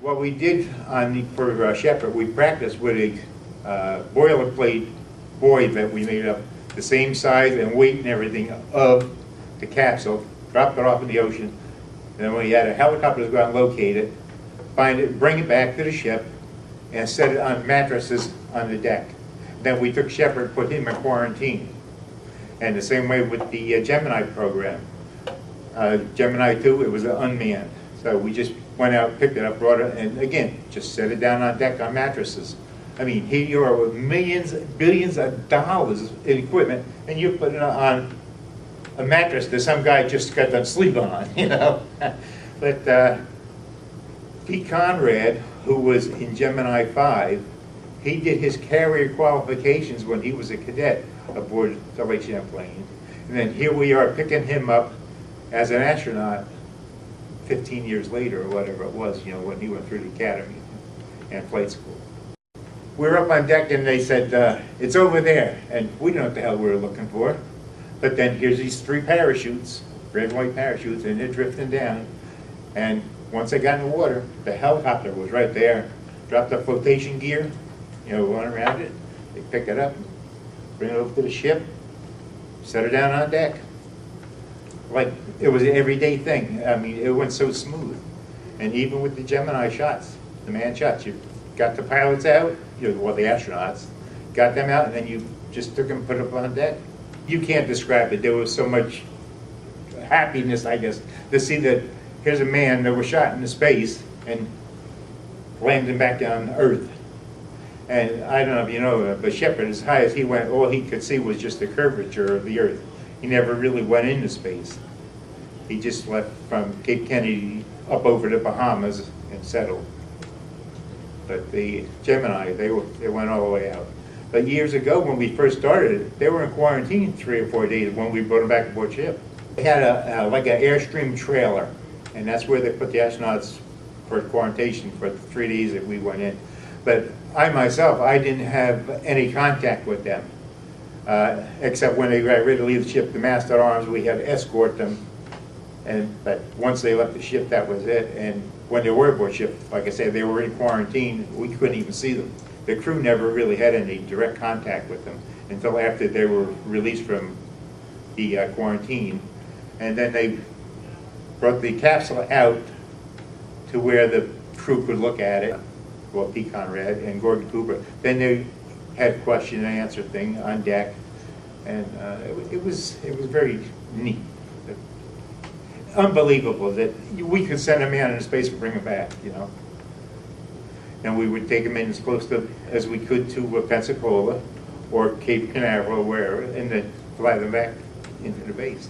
What we did for Shepherd, we practiced with a boilerplate buoy that we made up the same size and weight and everything of the capsule, dropped it off in the ocean, and then we had a helicopter go out and locate it, find it, bring it back to the ship, and set it on mattresses on the deck. Then we took Shepherd, put him in quarantine. And the same way with the Gemini program. Gemini 2, it was unmanned. So we just went out, picked it up, brought it, and again, just set it down on deck on mattresses. I mean, here you are with millions, billions of dollars in equipment, and you're putting it on a mattress that some guy just got done sleeping on, you know. But Pete Conrad, who was in Gemini 5, he did his carrier qualifications when he was a cadet aboard the Lake Champlain. And then here we are picking him up as an astronaut 15 years later, or whatever it was, you know, when he went through the academy and flight school. We were up on deck and they said, it's over there. And we didn't know what the hell we were looking for. But then here's these 3 parachutes, red and white parachutes, and they're drifting down. And once they got in the water, the helicopter was right there. Dropped the flotation gear, you know, went around it. They pick it up, bring it over to the ship, set it down on deck. Like it was an everyday thing. I mean, it went so smooth. And even with the Gemini shots, the manned shots, you got the pilots out, you know, well, the astronauts, got them out, and then you just took them, put them on deck. You can't describe it. There was so much happiness, I guess, to see that here's a man that was shot into space and landing back down to Earth. And I don't know if you know, but Shepherd, as high as he went, all he could see was just the curvature of the Earth. He never really went into space. He just left from Cape Kennedy up over the Bahamas and settled. But the Gemini, they went all the way out. But years ago, when we first started, they were in quarantine 3 or 4 days when we brought them back aboard ship. They had like an Airstream trailer, and that's where they put the astronauts for quarantine for the 3 days that we went in. But I myself, I didn't have any contact with them, except when they got ready to leave the ship, the masted arms, we had to escort them. But once they left the ship, that was it. And when they were aboard ship, like I said, they were in quarantine. We couldn't even see them. The crew never really had any direct contact with them until after they were released from the quarantine. And then they brought the capsule out to where the crew could look at it. Well, Pete Conrad and Gordon Cooper. Then they had question and answer thing on deck, and it was very neat. Unbelievable that we could send a man into space and bring him back, you know. And we would take him in as close to as we could to Pensacola or Cape Canaveral, wherever, and then fly them back into the base.